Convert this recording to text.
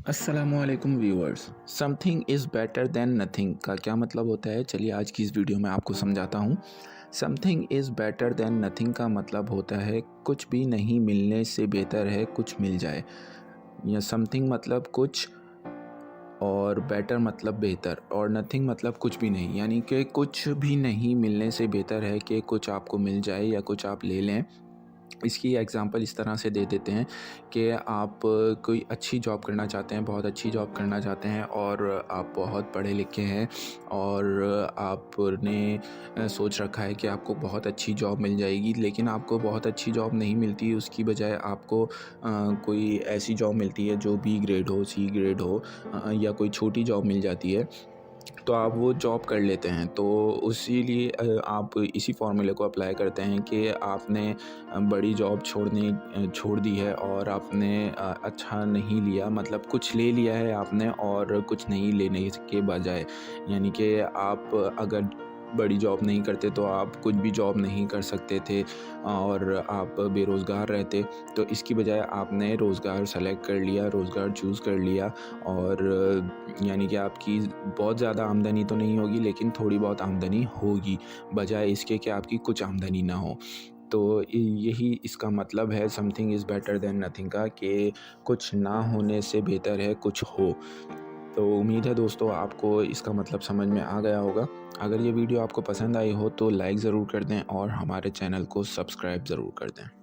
अस्सलामुअलैकुम viewers. Something is better than nothing का क्या मतलब होता है, चलिए आज की इस वीडियो में आपको समझाता हूँ। Something is better than nothing का मतलब होता है कुछ भी नहीं मिलने से बेहतर है कुछ मिल जाए। या समथिंग मतलब कुछ, और बेटर मतलब बेहतर, और नथिंग मतलब कुछ भी नहीं, यानी कि कुछ भी नहीं मिलने से बेहतर है कि कुछ आपको मिल जाए या कुछ आप ले लें। इसकी एग्ज़ाम्पल इस तरह से दे देते हैं कि आप कोई अच्छी जॉब करना चाहते हैं, बहुत अच्छी जॉब करना चाहते हैं, और आप बहुत पढ़े लिखे हैं और आपने सोच रखा है कि आपको बहुत अच्छी जॉब मिल जाएगी, लेकिन आपको बहुत अच्छी जॉब नहीं मिलती। उसकी बजाय आपको कोई ऐसी जॉब मिलती है जो बी ग्रेड हो, सी ग्रेड हो, या कोई छोटी जॉब मिल जाती है, तो आप वो जॉब कर लेते हैं। तो उसी लिए आप इसी फ़ॉर्मूले को अप्लाई करते हैं कि आपने बड़ी जॉब छोड़ दी है और आपने अच्छा नहीं लिया, मतलब कुछ ले लिया है आपने और कुछ नहीं लेने के बजाय, यानी कि आप अगर बड़ी जॉब नहीं करते तो आप कुछ भी जॉब नहीं कर सकते थे और आप बेरोज़गार रहते। तो इसकी बजाय आपने रोज़गार सेलेक्ट कर लिया, रोज़गार चूज़ कर लिया, और यानी कि आपकी बहुत ज़्यादा आमदनी तो नहीं होगी, लेकिन थोड़ी बहुत आमदनी होगी, बजाय इसके कि आपकी कुछ आमदनी ना हो। तो यही इसका मतलब है something is better than nothing का, कि कुछ ना होने से बेहतर है कुछ हो। तो उम्मीद है दोस्तों आपको इसका मतलब समझ में आ गया होगा। अगर ये वीडियो आपको पसंद आई हो तो लाइक ज़रूर कर दें और हमारे चैनल को सब्सक्राइब ज़रूर कर दें।